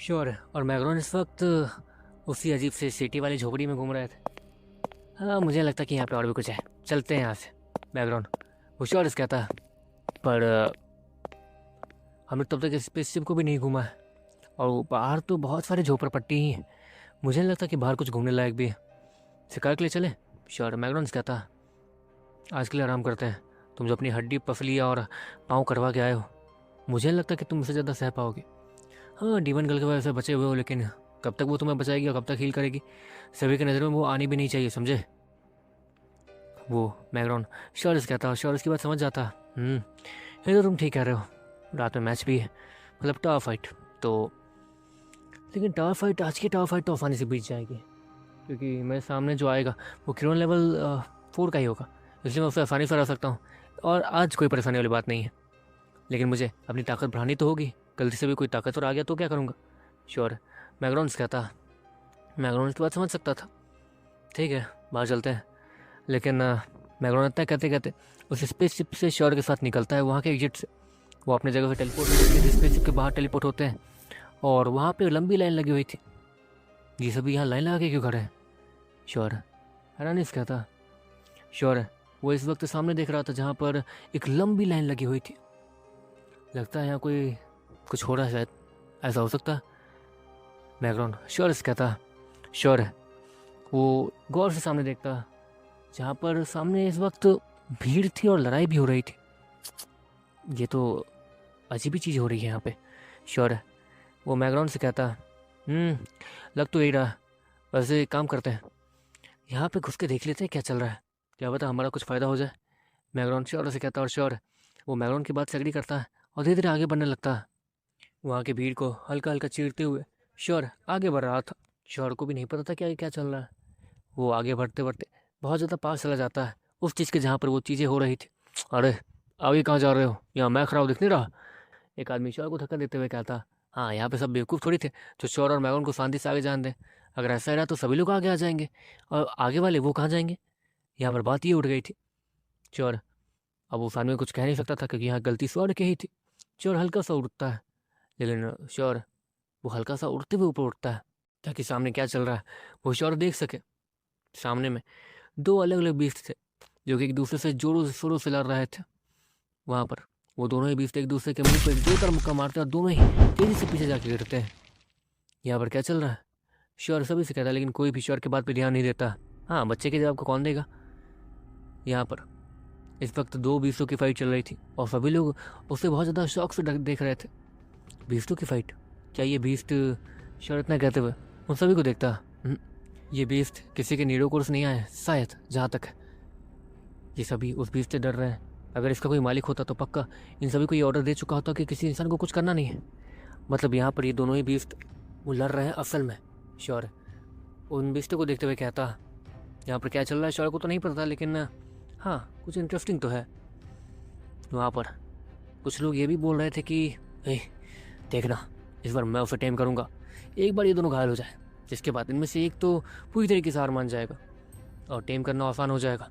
Sure. और मैग्रॉन इस वक्त उसी अजीब से सिटी वाली झोपड़ी में घूम रहे थे। हाँ, मुझे लगता कि यहाँ पे और भी कुछ है, चलते हैं यहाँ से। मैग्रॉन वो श्योर कहता है, पर हमने तब तक स्पेसशिप को भी नहीं घूमा है, और बाहर तो बहुत सारे झोपड़पट्टी ही हैं। मुझे नहीं लगता कि बाहर कुछ घूमने लायक भी है। शिकार के लिए चले? श्योर। मैग्रॉन कहता है, आज के लिए आराम करते हैं। तुम जो अपनी हड्डी पसली और पाँव करवा के आए हो, मुझे नहीं लगता कि तुम इससे ज़्यादा सह पाओगे। हाँ, डीमन गर्ल के वजह से बचे हुए हो, लेकिन कब तक वो तुम्हें बचाएगी और कब तक हील करेगी? सभी की नज़र में वो आनी भी नहीं चाहिए, समझे? वो मैग्रॉन श्योर कहता, श्योर की बात समझ जाता। ये तो तुम ठीक कह रहे हो, रात में मैच भी है, मतलब टावर फाइट तो। लेकिन टावर फाइट, आज की टावर फाइट तो आसानी से बीत जाएगी, क्योंकि मेरे सामने जो आएगा वो क्रोन लेवल 4 का ही होगा, इसलिए मैं उससे आसानी से हरा सकता हूँ। और आज कोई परेशानी वाली बात नहीं है, लेकिन मुझे अपनी ताकत बढ़ानी तो होगी। गलती से भी कोई ताकतवर आ गया तो क्या करूँगा? श्योर। मैग्रॉन्स कहता। मैग्रॉन्स की बात समझ सकता था। ठीक है, बाहर चलते हैं। लेकिन मैग्रॉन इतना कहते कहते उस स्पेसशिप से श्योर के साथ निकलता है वहाँ के एग्जिट से। वो अपने जगह से टेलीपोर्ट होते हैं, स्पेसशिप के बाहर टेलीपोर्ट होते हैं, और वहाँ पे लंबी लाइन लगी हुई थी। ये सभी यहाँ लाइन लगा के क्यों खड़े हैं? श्योर हैरानी से कहता। श्योर वो इस वक्त सामने देख रहा था जहाँ पर एक लंबी लाइन लगी हुई थी। लगता है यहाँ कोई कुछ हो रहा है, शायद ऐसा हो सकता है। मैग्रॉन श्योर से कहता। श्योर वो गौर से सामने देखता, जहाँ पर सामने इस वक्त भीड़ थी और लड़ाई भी हो रही थी। ये तो अजीब ही चीज़ हो रही है यहाँ पे। श्योर वो मैग्रॉन से कहता। लग तो यही रहा। वैसे एक काम करते हैं, यहाँ पे घुस के देख लेते हैं क्या चल रहा है, क्या पता हमारा कुछ फ़ायदा हो जाए। मैग्रॉन श्योर से कहता। और श्योर वो मैग्रॉन की बात से एग्री करता है और धीरे धीरे आगे बढ़ने लगता है, वहाँ की भीड़ को हल्का हल्का चीरते हुए। श्योर आगे बढ़ रहा था। श्योर को भी नहीं पता था क्या क्या चल रहा है। वो आगे बढ़ते बढ़ते बहुत ज़्यादा पास चला जाता है उस चीज़ के जहाँ पर वो चीज़ें हो रही थी। अरे आगे कहाँ जा रहे हो? यहाँ मैं खड़ा हूँ, दिख नहीं रहा? एक आदमी श्योर को धक्का देते हुए कहता। हाँ, यहाँ पे सब बेवकूफ़ थोड़ी थे जो श्योर और मैग्रॉन को शांति से आगे जान दें। अगर ऐसा ही रहा तो सभी लोग आगे आ जाएंगे, और आगे वाले वो कहाँ जाएंगे? यहाँ पर बात ये उठ गई थी। श्योर अब उस आदमी को कुछ कह नहीं सकता था, क्योंकि यहाँ गलती श्योर की ही थी। श्योर हल्का सा उठता है, लेकिन श्योर वो हल्का सा उड़ते हुए ऊपर उठता है ताकि सामने क्या चल रहा है वो श्योर देख सके। सामने में दो अलग अलग बीस्ट थे जो कि एक दूसरे से जोरों से शोरों से लड़ रहे थे। वहाँ पर वो दोनों ही बीस्ट एक दूसरे के मुंह पर जोरदार मुक्का मारते हैं और दोनों ही तेजी से पीछे जाके गिरते हैं। यहाँ पर क्या चल रहा है? श्योर सभी से कहता है, लेकिन कोई भी श्योर की बात पे ध्यान नहीं देता। हाँ, बच्चे के जवाब को कौन देगा? यहाँ पर इस वक्त दो बीस्तों की फाइट चल रही थी और सभी लोग उसे बहुत ज़्यादा शौक से देख रहे थे। बीस्तों की फाइट? क्या ये बीस्ट? श्योर इतना कहते हुए उन सभी को देखता। ये बीस्ट किसी के नीडो कोर्स नहीं आए शायद, जहाँ तक है ये सभी उस बीस्ट से डर रहे हैं। अगर इसका कोई मालिक होता तो पक्का इन सभी को ये ऑर्डर दे चुका होता कि किसी इंसान को कुछ करना नहीं है। मतलब यहाँ पर ये दोनों ही बीस्ट वो लड़ रहे हैं असल में। श्योर उन बीस्टों को देखते हुए कहता, यहाँ पर क्या चल रहा है श्योर को तो नहीं पता, लेकिन हाँ कुछ इंटरेस्टिंग तो है। वहाँ पर कुछ लोग ये भी बोल रहे थे कि देखना, इस बार मैं उसे टेम करूँगा, एक बार ये दोनों घायल हो जाए, जिसके बाद इनमें से एक तो पूरी तरीके से हार मान जाएगा और टेम करना आसान हो जाएगा।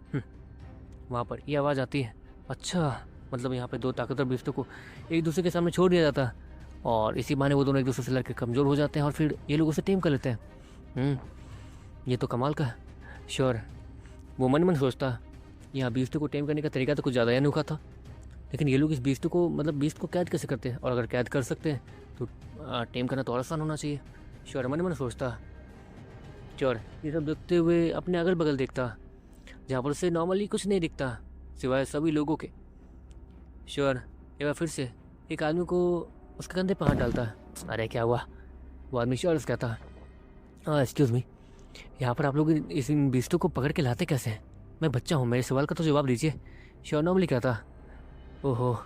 वहाँ पर ये आवाज़ आती है। अच्छा, मतलब यहाँ पे दो ताकतवर बीस्तों को एक दूसरे के सामने छोड़ दिया जाता है और इसी बहाने वो दोनों एक दूसरे से लड़के कमज़ोर हो जाते हैं और फिर ये लोग उसे टेम कर लेते हैं। ये तो कमाल का है। श्योर वो मन मन सोचता है, यहाँ बीस्तों को टेम करने का तरीका तो कुछ ज़्यादा ही अनोखा था, लेकिन ये लोग इस बीस्ट को मतलब बीस्ट को कैद कैसे करते हैं, और अगर कैद कर सकते हैं तो टेम करना तो और आसान होना चाहिए। श्योर मन मन सोचता। श्योर ये सब देखते हुए अपने अगल बगल देखता, जहाँ पर उसे नॉर्मली कुछ नहीं दिखता सिवाय सभी लोगों के। श्योर एक बार फिर से एक आदमी को उसके कंधे पर हाथ डालता है। अरे क्या हुआ? वो आदमी श्योर से कहता है, हाँ एक्सक्यूज़ मी, यहाँ पर आप लोग इन बीस्टों को पकड़ के लाते कैसे हैं? मैं बच्चा हूँ, मेरे सवाल का तो जवाब दीजिए। श्योर नॉर्मली कहता। ओहो,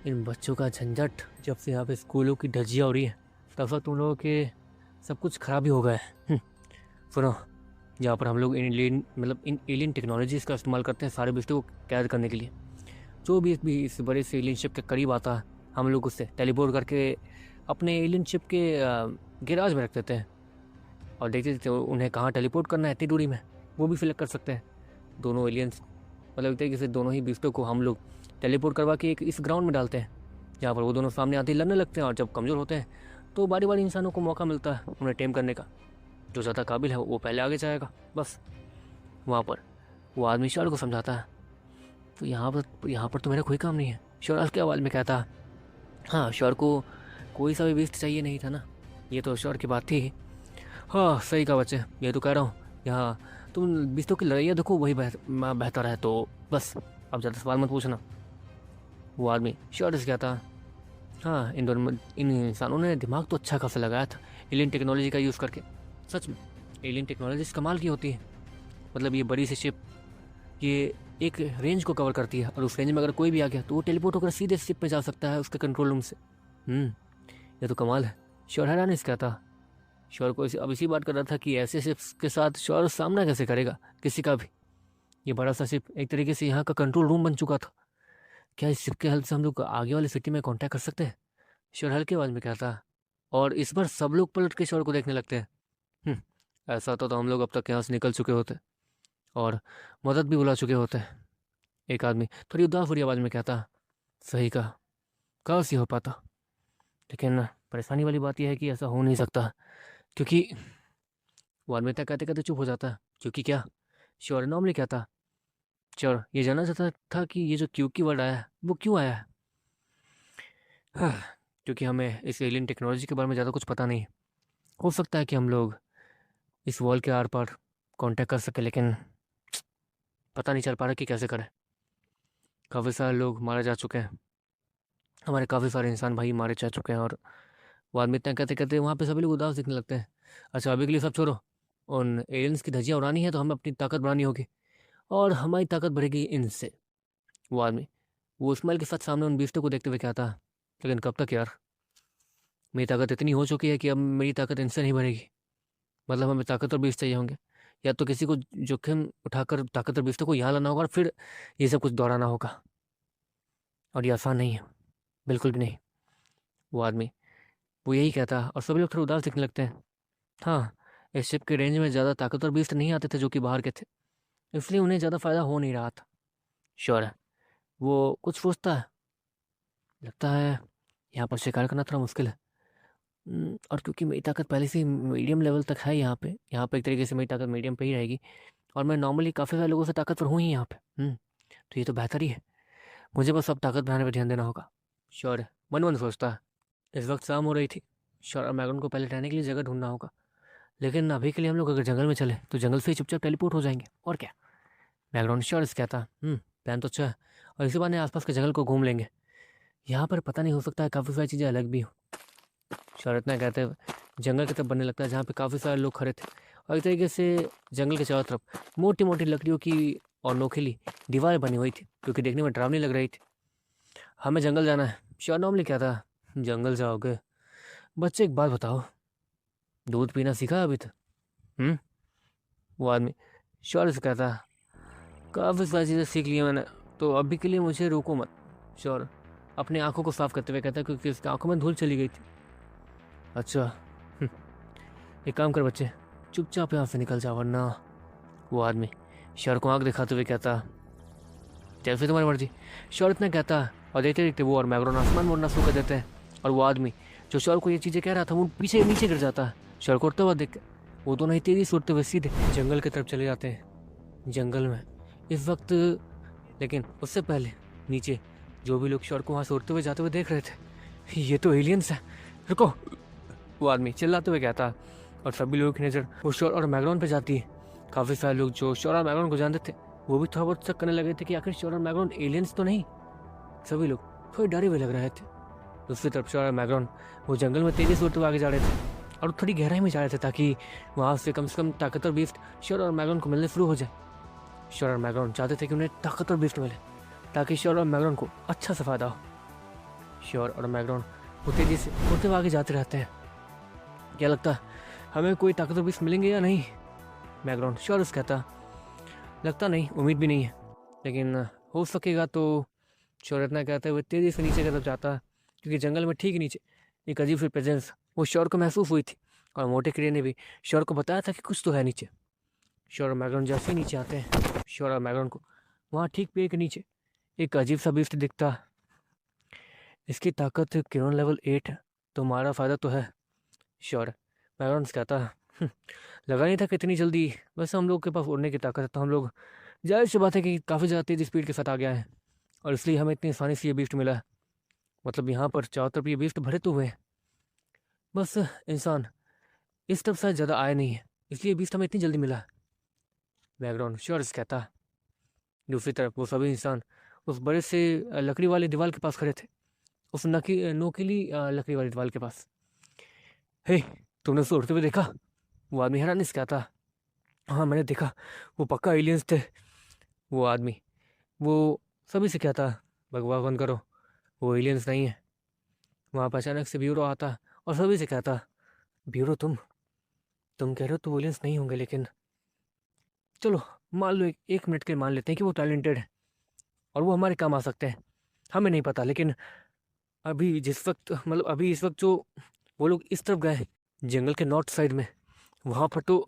इन बच्चों का झंझट, जब से यहाँ पे स्कूलों की धज्जियाँ हो रही है तब से तुम लोगों के सब कुछ खराब ही हो गया है। सुनो, जहाँ पर हम लोग इन एलियन टेक्नोलॉजीज़ का इस्तेमाल करते हैं सारे बीस्टों को कैद करने के लिए। जो भी इस बड़े से एलियन शिप के करीब आता है हम लोग उससे टेलीपोर्ट करके अपने एलियन शिप के गैराज में रख देते हैं और देखते थे उन्हें कहाँ टेलीपोर्ट करना है, इतनी दूरी में वो भी सिलेक्ट कर सकते हैं। दोनों एलियंस मतलब एक तरीके से दोनों ही बीस्टों को हम लोग टेलीपोर्ट करवा के एक इस ग्राउंड में डालते हैं, जहाँ पर वो दोनों सामने आते ही लड़ने लगते हैं और जब कमज़ोर होते हैं तो बारी बारी इंसानों को मौका मिलता है उन्हें टेम करने का। जो ज़्यादा काबिल है वो पहले आगे जाएगा बस। वहाँ पर वो आदमी शॉर को समझाता है, तो यहाँ पर तो मेरा कोई काम नहीं है। शॉर हल्के आवाज़ में कहता, हाँ शॉर को कोई सा भी बेस्ट चाहिए नहीं था ना, ये तो शॉर की बात थी। हाँ सही कहा बच्चे, ये तो कह रहा हूँ, यहाँ तुम बिस्तों की लड़ाइयाँ देखो वही बेहतर है, तो बस अब ज़्यादा सवाल मत पूछना। वो आदमी शॉर से कहता, हाँ इन इंसानों ने दिमाग तो अच्छा खासा लगाया था एलियन टेक्नोलॉजी का यूज़ करके। सच में एलियन टेक्नोलॉजी कमाल की होती है। मतलब ये बड़ी सी शिप, ये एक रेंज को कवर करती है, और उस रेंज में अगर कोई भी आ गया तो वो टेलीपोर्ट होकर सीधे शिप पे जा सकता है उसके कंट्रोल रूम से। ये तो कमाल है। शौर हैरान इसका था। शौर को अब इसी बात कर रहा था कि ऐसे शिप्स के साथ शौर सामना कैसे करेगा किसी का भी। ये बड़ा सा शिप एक तरीके से यहाँ का कंट्रोल रूम बन चुका था। क्या इस शिप के हेल्प से हम लोग आगे वाली सिटी में कॉन्टैक्ट कर सकते हैं? शौर हल्के आवाज में कहता, और इस बार सब लोग पलट के शौर को देखने लगते हैं। ऐसा तो हम लोग अब तक यहाँ से निकल चुके होते और मदद भी बुला चुके होते। एक आदमी थोड़ी उदास भरी आवाज़ में कहता, सही कहा, काश ये हो पाता, लेकिन परेशानी वाली बात यह है कि ऐसा हो नहीं सकता, क्योंकि वो आदमी तक कहते कहते चुप हो जाता है। क्योंकि क्या? श्योर नॉर्मली कहता, श्योर ये जानना चाहता था कि ये जो क्योंकि वर्ड आया है वो क्यों आया है। क्योंकि हमें इस एलियन टेक्नोलॉजी के बारे में ज़्यादा कुछ पता नहीं। हो सकता है कि हम लोग इस वॉल के आर पार कांटेक्ट कर सके, लेकिन पता नहीं चल पा रहा कि कैसे करें। काफ़ी सारे लोग मारे जा चुके हैं, हमारे काफ़ी सारे इंसान भाई मारे जा चुके हैं, और वो आदमी इतना कहते कहते वहाँ पे सभी लोग उदास दिखने लगते हैं। अच्छा अभी के लिए सब छोड़ो, उन एलियंस की धज्जियाँ उड़ानी है तो हमें अपनी ताकत बढ़ानी होगी, और हमारी ताकत बढ़ेगी इनसे। वो आदमी वो स्माइल के साथ सामने उन बीस्टों को देखते हुए कहता, लेकिन कब तक यार, मेरी ताकत इतनी हो चुकी है कि अब मेरी ताकत इनसे नहीं बढ़ेगी। मतलब हमें ताकतवर बीस्ट चाहिए होंगे, या तो किसी को जोखिम उठाकर ताकतवर बीस्टों को यहाँ लाना होगा और फिर ये सब कुछ दोहराना होगा, और ये आसान नहीं है, बिल्कुल भी नहीं। वो आदमी वो यही कहता और सभी लोग थोड़ा उदास दिखने लगते हैं। हाँ, इस शिप के रेंज में ज़्यादा ताकतवर बीस्ट नहीं आते थे जो कि बाहर के थे, इसलिए उन्हें ज़्यादा फायदा हो नहीं रहा था। श्योर है वो कुछ सोचता है, लगता है यहाँ पर शिकार करना थोड़ा मुश्किल है। और क्योंकि मेरी ताकत पहले से मीडियम लेवल तक है यहाँ पे एक तरीके से मेरी ताकत मीडियम पे ही रहेगी, और मैं नॉर्मली काफ़ी सारे लोगों से ताकतवर हूँ ही यहाँ पे। तो ये तो बेहतर ही है, मुझे बस अब ताकत बढ़ाने पर ध्यान देना होगा। श्योर है मन मन सोचता है। इस वक्त शाम हो रही थी। श्योर और मैगन को पहले रहने के लिए जगह ढूंढना होगा, लेकिन अभी के लिए हम लोग अगर जंगल में चले तो जंगल से ही चुपचाप टेलीपोर्ट हो जाएंगे, और क्या। बैकग्राउंड श्योर इस कहता, प्लान तो अच्छा है, और इसी बहाने आसपास के जंगल को घूम लेंगे। यहाँ पर पता नहीं, हो सकता है काफ़ी सारी चीज़ें अलग भी हो। श्योर इतना कहते हुए जंगल की तरफ बनने लगता है जहाँ पे काफ़ी सारे लोग खड़े थे, और एक तरीके से जंगल के चारों तरफ मोटी मोटी लकड़ियों की और नोखिली दीवारें बनी हुई थी, जो कि देखने में डरावनी लग रही थी। हमें जंगल जाना है, श्योर नॉर्मली कहता। जंगल जाओगे? बच्चे एक बात बताओ, दूध पीना सीखा अभी तक? वो आदमी श्योर से कहता, काफ़ी सारी चीज़ें सीख ली मैंने, तो अभी के लिए मुझे रोको मत। श्योर अपनी आंखों को साफ करते हुए कहता, क्योंकि उसकी आंखों में धूल चली गई थी। अच्छा एक काम कर बच्चे, चुपचाप यहाँ से निकल जा, वरना। वो आदमी श्योर को आंख दिखाते हुए कहता, जैसे तुम्हारी मर्जी। श्योर इतना कहता, और देखते देखते वो और मैग्रोन आसमान मोड़ना शुरू कर देते हैं, और वो आदमी जो श्योर को ये चीज़ें कह रहा था वो पीछे नीचे गिर जाता है। श्योर को उड़ते हुआ देख वो दोनों ही तेजी से उड़ते हुए सीधे जंगल की तरफ चले जाते हैं। जंगल में इस वक्त, लेकिन उससे पहले नीचे जो भी लोग श्योर को वहाँ से उड़ते हुए जाते हुए देख रहे थे, ये तो एलियंस है, रुको। वो आदमी चिल्लाते हुए कहता, और सभी लोगों की नज़र वो श्योर और मैग्रोन पे जाती है। काफ़ी सारे लोग जो श्योर और मैग्रोन को जानते थे वो भी थोड़ा बहुत शक करने लगे थे कि आखिर श्योर और मैग्रोन एलियंस तो नहीं। सभी लोग थोड़े डरे हुए लग रहे थे। दूसरी तरफ श्योर और मैग्रोन वो जंगल में तेजी से उड़ते हुए आगे जा रहे थे, और थोड़ी गहराई में जा रहे थे, ताकि वहाँ से कम ताकतवर बीस्ट श्योर और मैग्रोन को मिलने शुरू हो जाए। श्योर और मैग्रोन चाहते थे कि उन्हें ताकतवर बीस्ट मिले, ताकि श्योर और मैग्रोन को अच्छा सा फायदा हो। श्योर और मैग्रोन वो तेजी से उड़ते हुए आगे जाते रहते हैं। क्या लगता है हमें कोई ताकतवर बीस्ट मिलेंगे या नहीं? मैग्रोन श्योर कहता, लगता नहीं, उम्मीद भी नहीं है, लेकिन हो सकेगा तो। श्योर इतना कहते हुए तेजी से नीचे की तरफ जाता है, क्योंकि जंगल में ठीक नीचे एक अजीब सी प्रेजेंस वो श्योर को महसूस हुई थी, और मोटे कीड़े ने भी श्योर को बताया था कि कुछ तो है नीचे। श्योर और मैग्रोन जैसे ही नीचे आते हैं, श्योर और मैग्रोन को वहाँ ठीक पेड़ के नीचे एक अजीब सा बीस्ट दिखता। इसकी ताकत किरण लेवल 8 है, तो हमारा फ़ायदा तो है, श्योर, मैगरॉन कहता, "हम्म, लगा नहीं था कि इतनी जल्दी। वैसे हम लोग के पास उड़ने की ताकत है, तो हम लोग जाहिर सी बात है कि काफ़ी ज़्यादा तेज़ स्पीड के साथ आ गया है, और इसलिए हमें इतनी आसानी से ये बीस्ट मिला है। मतलब यहाँ पर चारों तरफ ये बीस्ट भरे तो हुए हैं, बस इंसान इस तरफ शायद ज़्यादा आया नहीं है, इसलिए बीस्ट हमें इतनी जल्दी मिला है।" मैगरॉन श्योर कहता। दूसरी तरफ वो सभी इंसान उस बड़े से लकड़ी वाले दीवार के पास खड़े थे, उस नोकीली लकड़ी वाली दीवार के पास। हे, तुमने उसे उड़ते हुए देखा? वो आदमी हैरानी से कहता। हाँ, मैंने देखा, वो पक्का एलियंस थे। वो आदमी वो सभी से कहता, बकवास बंद करो, वो एलियंस नहीं है। वहाँ पर अचानक से ब्यूरो आता और सभी से कहता, ब्यूरो तुम कह रहे हो तो वो एलियंस नहीं होंगे, लेकिन चलो मान लो, एक मिनट के लिए मान लेते हैं कि वो टैलेंटेड है और वो हमारे काम आ सकते हैं। हमें नहीं पता, लेकिन अभी जिस वक्त मतलब अभी इस वक्त जो वो लोग इस तरफ गए जंगल के नॉर्थ साइड में, वहाँ पर तो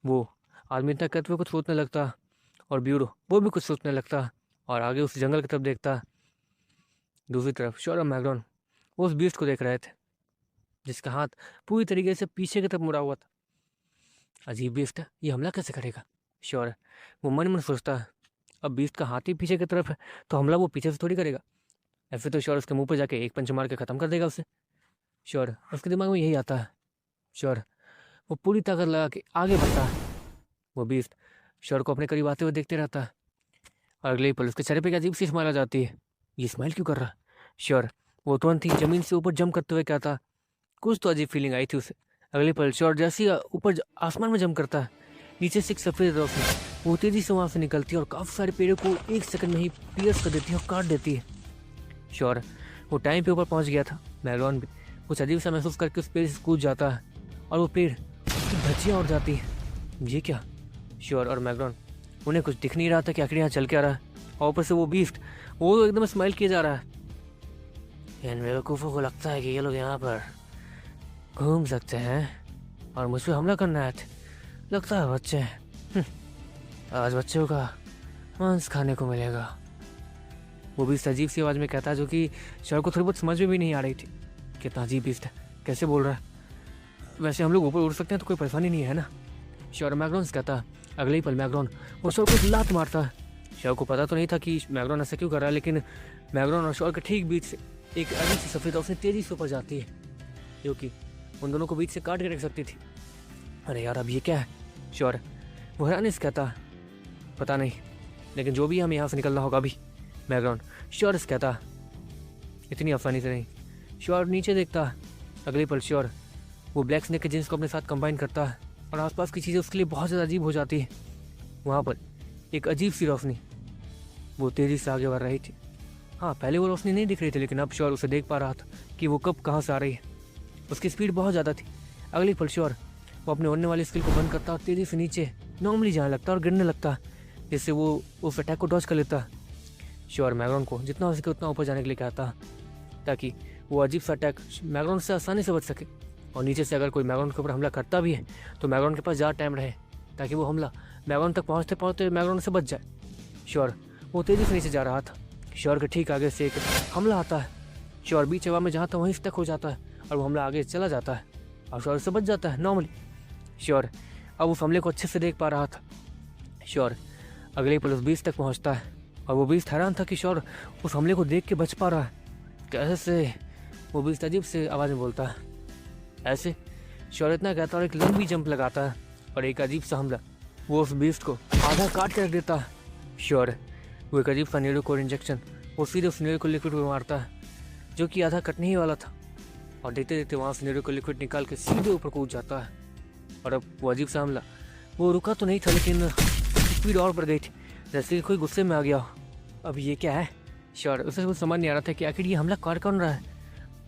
वो आदमी इतना कहते हुए कुछ सोचने लगता, और ब्यूरो वो भी कुछ सोचने लगता और आगे उस जंगल की तरफ देखता। दूसरी तरफ श्योर और मैगरॉन वो उस बीस्ट को देख रहे थे, जिसका हाथ पूरी तरीके से पीछे की तरफ मुड़ा हुआ था। अजीब बीस्ट है, ये हमला कैसे करेगा? श्योर वो मन मन सोचता है, अब बीस्ट का हाथ ही पीछे की तरफ है, तो हमला वो पीछे से थोड़ी करेगा। ऐसे तो श्योर उसके मुंह पे जाके एक पंच मार के ख़त्म कर देगा उसे। श्योर उसके दिमाग में यही आता है। श्योर वो पूरी ताकत लगा के आगे बढ़ता है। वो बीस्ट श्योर को अपने करीब आते हुए देखते रहता है, और अगले ही पल उसके चेहरे पे एक अजीब सी स्माइल आ जाती है। ये स्माइल क्यों कर रहा है? श्योर वो तुरंत ही जमीन से ऊपर जंप करते हुए कहता। कुछ तो अजीब फीलिंग आई थी उसे। अगले पल श्योर जैसे ही ऊपर आसमान में जंप करता है, नीचे से एक सफ़ेद रोशनी वो तेजी से वहाँ से निकलती है और काफ़ी सारे पेड़ों को एक सेकंड में ही पियर्स कर देती है और काट देती है। श्योर वो टाइम पे ऊपर पहुँच गया था। मैगरॉन भी कुछ अजीब सा महसूस करके उस पेड़ से कूद जाता है, और वो पेड़ उसकी धज्जियाँ उड़ जाती हैं। ये क्या? श्योर और मैगरॉन उन्हें कुछ दिख नहीं रहा था कि आखिर यहाँ चल क्या रहा है, और ऊपर से वो बीस्ट वो तो एकदम स्माइल किया जा रहा है। इन बेवकूफ़ों को लगता है कि ये लोग यहाँ पर घूम सकते हैं और मुझ पर हमला करना है। लगता है बच्चे आज बच्चों का मांस खाने को मिलेगा। वो भी इस अजीब सी आवाज़ में कहता है, जो कि श्योर को थोड़ी बहुत समझ में भी नहीं आ रही थी। कितना अजीब बीस्ट है, कैसे बोल रहा है? वैसे हम लोग ऊपर उड़ सकते हैं तो कोई परेशानी नहीं है ना? श्योर मैगरॉन से कहता। अगले ही पल मैगरॉन वो श्योर को एक लात मारता है। श्योर को पता तो नहीं था कि मैगरॉन ऐसा क्यों कर रहा है, लेकिन मैगरॉन और श्योर के ठीक बीच से एक अजीब सी सफ़ेद रोशनी तेज़ी से ऊपर जाती है, जो कि उन दोनों को बीच से काट के रख सकती थी। अरे यार, अब ये क्या है? श्योर वो हैरानी से कहता, पता नहीं, लेकिन जो भी हमें यहाँ से निकलना होगा अभी। मैगरॉन श्योर से कहता, इतनी आसानी से नहीं। श्योर नीचे देखता। अगले पल श्योर वो ब्लैक स्नेक के जीन्स को अपने साथ कंबाइन करता है, और आसपास की चीज़ें उसके लिए बहुत ज़्यादा अजीब हो जाती है। वहाँ पर एक अजीब सी रोशनी वो तेज़ी से आगे बढ़ रही थी। हाँ, पहले वो रोशनी नहीं दिख रही थी, लेकिन अब श्योर उसे देख पा रहा था कि वो कब कहाँ से आ रही है। उसकी स्पीड बहुत ज़्यादा थी। अगले पल श्योर वो अपने उड़ने वाली स्किल को बंद करता और तेज़ी से नीचे नॉर्मली जाने लगता और गिरने लगता, जिससे वो उस अटैक को डॉज कर लेता। श्योर मैगरॉन को जितना हो सके उतना ऊपर जाने के लिए कहता, ताकि वो अजीब सा अटैक मैगरॉन से आसानी से बच सके, और नीचे से अगर कोई मैगरॉन के ऊपर हमला करता भी है तो मैगरॉन के पास ज़्यादा टाइम रहे, ताकि वो हमला मैगरॉन तक पहुँचते पहुँचते मैगरॉन से बच जाए। श्योर वो तेज़ी से नीचे जा रहा था। श्योर के ठीक आगे से एक हमला आता है। श्योर बीच हवा में जहाँ था वहीं स्टक हो जाता है, और वो हमला आगे चला जाता है और श्योर से बच जाता है नॉर्मली। श्योर अब उस हमले को अच्छे से देख पा रहा था। श्योर अगले पल उस बीच तक पहुँचता है, और वो बीच हैरान था कि श्योर उस हमले को देख के बच पा रहा है। कैसे? वो बीच अजीब से आवाज़ में बोलता है। ऐसे श्योर इतना कहता है और एक लंबी जंप लगाता है, और एक अजीब सा हमला वो उस बीस्ट को आधा काट कर रख देता है। श्योर वो एक अजीब सा नीडल कोड इंजेक्शन वो सीधे उस नीडल को लिक्विड में मारता है, जो कि आधा कटने ही वाला था, और देखते देखते वहाँ से नीडल को लिक्विड निकाल के सीधे ऊपर कूद जाता है। और अब वो अजीब सा हमला वो रुका तो नहीं था, लेकिन स्पीड और बढ़ गई थी, जैसे कि कोई गुस्से में आ गया। अब ये क्या है? श्योर उसे कुछ समझ नहीं आ रहा था कि आखिर ये हमला कौन रहा है।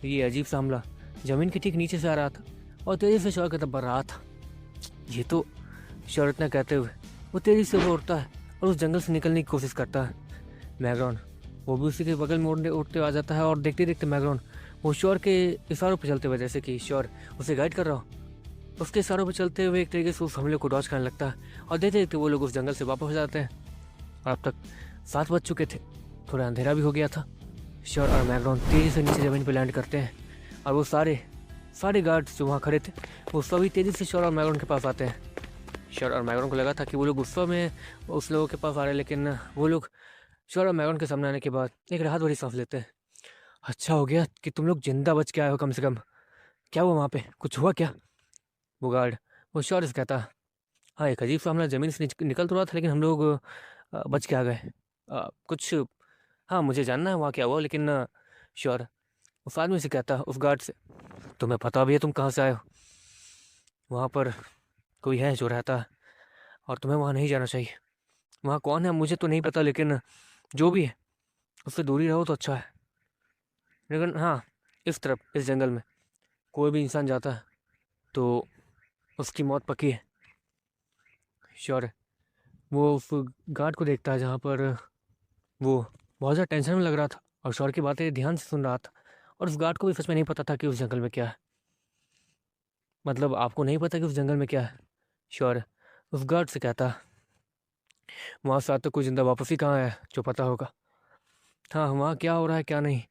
ये अजीब सा हमला ज़मीन के ठीक नीचे से आ रहा था और तेज़ी से श्योर की तरफ बढ़ रहा था। ये तो श्योर इतना कहते हुए वो तेज़ी से उड़ता है और उस जंगल से निकलने की कोशिश करता है। मैगरॉन वो भी उसी के बगल में उड़ते आ जाता है, और देखते देखते मैगरॉन वो श्योर के इशारों पर चलते हुए, जैसे कि श्योर उसे गाइड कर रहा हो, उसके इशारों पर चलते हुए एक तरीके से उस हमले को डॉज करने लगता है, और देखते देखते वो लोग उस जंगल से वापस हो जाते हैं। और अब तक 7 बज चुके थे, थोड़ा अंधेरा भी हो गया था। श्योर और मैगरॉन तेज़ी से नीचे ज़मीन पर लैंड करते हैं, और वो सारे सारे गार्ड्स जो वहाँ खड़े थे वो सभी तेज़ी से शोर और मैग्रॉन के पास आते हैं। शोर और मैग्रॉन को लगा था कि वो लोग गुस्से में उस लोगों के पास आ रहे हैं, लेकिन वो लोग शोर और मैग्रॉन के सामने आने के बाद एक राहत भरी सांस लेते हैं। अच्छा हो गया कि तुम लोग जिंदा बच के आए हो कम से कम। क्या हुआ वहाँ पे, कुछ हुआ क्या? वो गार्ड वो शोर से कहता, हाँ एक अजीब सा हमला ज़मीन से निकल तो रहा था, लेकिन हम लोग बच के आ गए। कुछ, हाँ मुझे जानना है वहाँ क्या हुआ, लेकिन श्योर। उस आदमी से कहता, उस गार्ड से, तुम्हें पता भी है तुम कहाँ से आए हो? वहाँ पर कोई है जो रहता है और तुम्हें वहाँ नहीं जाना चाहिए। वहाँ कौन है मुझे तो नहीं पता, लेकिन जो भी है उससे दूरी रहो तो अच्छा है। लेकिन हाँ, इस तरफ इस जंगल में कोई भी इंसान जाता है तो उसकी मौत पक्की है। श्योर है। वो उस गार्ड को देखता है जहाँ पर वो बहुत ज़्यादा टेंशन में लग रहा था और श्योर की बातें ध्यान से सुन रहा था। और उस गार्ड को भी सच में नहीं पता था कि उस जंगल में क्या है। मतलब आपको नहीं पता कि उस जंगल में क्या है? श्योर है। उस गार्ड से कहता, वहाँ से आज तक कोई जिंदा वापस ही कहाँ है जो पता होगा? हाँ वहाँ क्या हो रहा है क्या नहीं,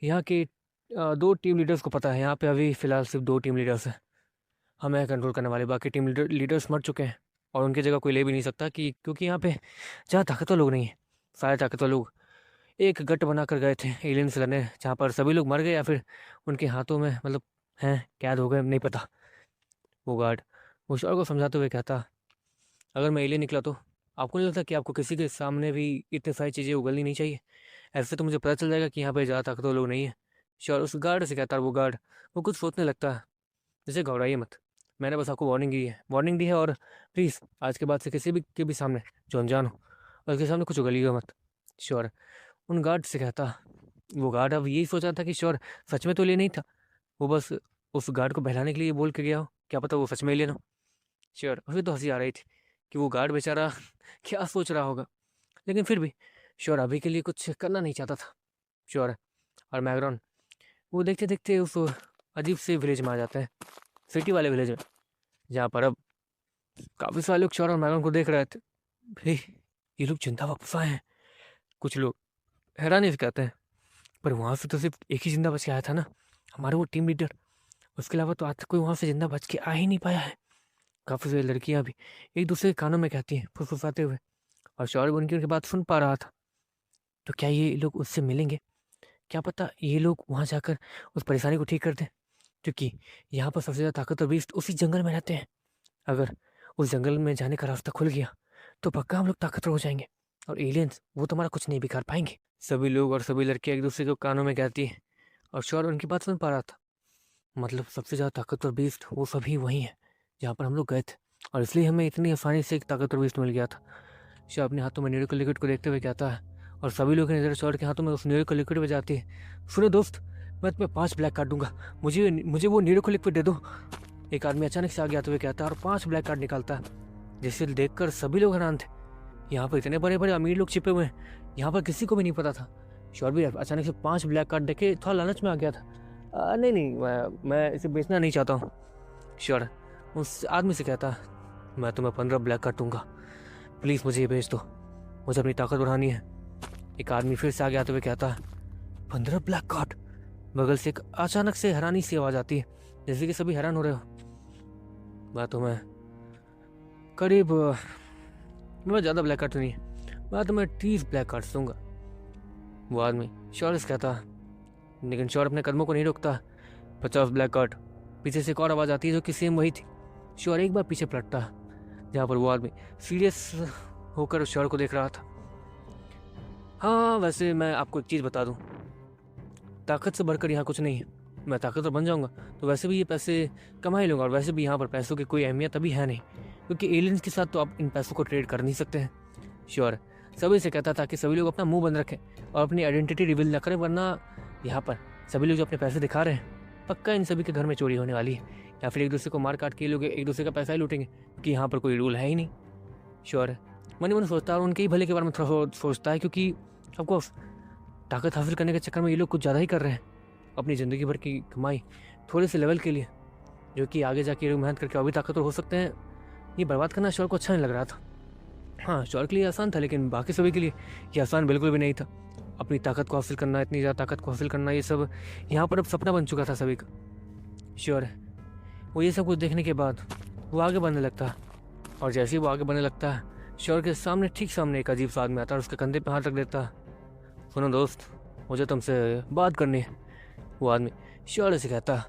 यहाँ के दो टीम लीडर्स को पता है। यहाँ पे अभी फ़िलहाल सिर्फ दो टीम लीडर्स हैं हमें कंट्रोल करने वाले, बाकी टीम लीडर्स मर चुके हैं और उनकी जगह कोई ले भी नहीं सकता, क्योंकि यहाँ पे ज़्यादा ताकतवर लोग नहीं है। सारे ताकतवर लोग एक गठ बनाकर गए थे एलियन से लड़ने, जहाँ पर सभी लोग मर गए या फिर उनके हाथों में मतलब हैं कैद हो गए, नहीं पता। वो गार्ड वो शोर को समझाते हुए कहता, अगर मैं एलियन निकला तो आपको नहीं लगता कि आपको किसी के सामने भी इतनी सारी चीज़ें उगलनी नहीं चाहिए? ऐसे तो मुझे पता चल जाएगा कि यहाँ पे ज़्यादा ताकतवर लोग नहीं है। श्योर उस गार्ड से कहता है। वो गार्ड वो कुछ सोचने लगता है, जैसे घबराइए मत, मैंने बस आपको वार्निंग दी है और प्लीज़ आज के बाद से किसी भी के भी सामने जो अनजान हो और उसके सामने कुछ उगलिएगा मत। श्योर उन गार्ड से कहता। वो गार्ड अब यही सोच रहा था कि श्योर सच में तो ले नहीं था, वो बस उस गार्ड को बहलाने के लिए बोल के गया हो, क्या पता वो सच में ले ना। श्योर उसे तो हंसी आ रही थी कि वो गार्ड बेचारा क्या सोच रहा होगा, लेकिन फिर भी श्योर अभी के लिए कुछ करना नहीं चाहता था। श्योर और मैग्रॉन वो देखते देखते उस अजीब से विलेज में आ जाते हैं, सिटी वाले विलेज में, जहाँ पर अब काफ़ी सारे लोग श्योर और मैग्रॉन को देख रहे थे। भाई ये लोग जिंदा वापस आए हैं, कुछ लोग हैरानी से कहते हैं। पर वहाँ से तो सिर्फ एक ही जिंदा बच के आया था ना, हमारे वो टीम लीडर। उसके अलावा तो आज तक कोई वहाँ से जिंदा बच के आ ही नहीं पाया है। काफ़ी सारी लड़कियाँ भी एक दूसरे के कानों में कहती हैं फुसफुसाते हुए, और शौर्य उनकी बात सुन पा रहा था। तो क्या ये लोग उससे मिलेंगे? क्या पता ये लोग वहाँ जाकर उस परेशानी को ठीक कर दें, क्योंकि यहाँ पर सबसे ज़्यादा ताकतवर बीस्ट उसी जंगल में रहते हैं। अगर उस जंगल में जाने का रास्ता खुल गया तो पक्का हम लोग ताकतवर हो जाएंगे और एलियंस वो तो हमारा कुछ नहीं बिगाड़ पाएंगे। सभी लोग और सभी लड़कियाँ एक दूसरे को कानों में कहती हैं और शौर्य उनकी बात सुन पा रहा था। मतलब सबसे ज़्यादा ताकतवर बीस्ट वो सभी वही हैं जहाँ पर हम लोग गए थे, और इसलिए हमें इतनी आसानी से एक ताकतवर बीस्ट मिल गया था। शिव अपने हाथों में न्यूरिकल लिक्विड को देखते हुए कहता है, और सभी लोग की नज़र शौर्य के हाथों में उस न्यूरिकल लिक्विड में जाती है। सुनो दोस्त, मैं तुम्हें 5 ब्लैक कार्ड दूंगा, मुझे मुझे वो न्यूरिकल लिक्विड दे दो। एक आदमी अचानक से आगे आते हुए कहता है और 5 ब्लैक कार्ड निकालता है, जिसे देखकर सभी लोग हैरान थे। यहाँ पर इतने बड़े बड़े अमीर लोग छिपे हुए हैं, यहाँ पर किसी को भी नहीं पता था। शौर्य भी अचानक से 5 ब्लैक कार्ड देखे थोड़ा लालच में आ गया था। नहीं मैं इसे बेचना नहीं चाहता हूँ। श्योर उस आदमी से कहता, मैं तुम्हें 15 ब्लैक कार्ड दूंगा, प्लीज़ मुझे ये बेच दो, मुझे अपनी ताकत बढ़ानी है। एक आदमी फिर से आगे आते हुए कहता है, 15 ब्लैक कार्ड? बगल से एक अचानक से हैरानी सी आवाज़ आती है, जैसे कि सभी हैरान हो रहे हो। मैं तुम्हें करीब, मैं ज़्यादा ब्लैक कार्ड तो नहीं, मैं तुम्हें 30 ब्लैक कार्ड दूंगा। वो आदमी श्योर से कहता, लेकिन श्योर अपने कदमों को नहीं रोकता। 50 ब्लैक कार्ड। पीछे से एक और आवाज़ आती है जो कि सेम वही थी। श्योर एक बार पीछे पलटता है, जहाँ पर वो आदमी सीरियस होकर श्योर को देख रहा था। हाँ वैसे मैं आपको एक चीज़ बता दूँ, ताकत से बढ़कर यहाँ कुछ नहीं है। मैं ताकतवर बन जाऊँगा तो वैसे भी ये पैसे कमा ही लूँगा, और वैसे भी यहाँ पर पैसों की कोई अहमियत अभी है नहीं, क्योंकि एलियंस के साथ तो आप इन पैसों को ट्रेड कर नहीं सकते हैं। श्योर सभी से कहता था कि सभी लोग अपना मुंह बंद रखें और अपनी आइडेंटिटी रिवील न करें, वरना यहाँ पर सभी लोग जो अपने पैसे दिखा रहे हैं पक्का इन सभी के घर में चोरी होने वाली है, या फिर एक दूसरे को मार काट के लोग एक दूसरे का पैसा ही लूटेंगे, क्योंकि यहाँ पर कोई रूल है ही नहीं। श्योर है मन ही मन सोचता है और उनके ही भले के बारे में थोड़ा सोचता है, क्योंकि ऑफकोर्स ताकत हासिल करने के चक्कर में ये लोग कुछ ज़्यादा ही कर रहे हैं। अपनी ज़िंदगी भर की कमाई थोड़े से लेवल के लिए, जो कि आगे जाके लोग मेहनत करके और भी ताकतवर हो सकते हैं, ये बर्बाद करना श्योर को अच्छा नहीं लग रहा था। हाँ श्योर के लिए आसान था, लेकिन बाकी सभी के लिए ये आसान बिल्कुल भी नहीं था। अपनी ताकत को हासिल करना, इतनी ज़्यादा ताकत को हासिल करना, ये सब यहाँ पर अब सपना बन चुका था सभी का। श्योर है। वो ये सब कुछ देखने के बाद वो आगे बढ़ने लगता, और जैसे ही वो आगे बढ़ने लगता, श्योर के सामने ठीक सामने एक अजीब सा आदमी आता और उसके कंधे पे हाथ रख देता। सुनो दोस्त, मुझे तुमसे बात करनी है। वो आदमी श्योर से कहता,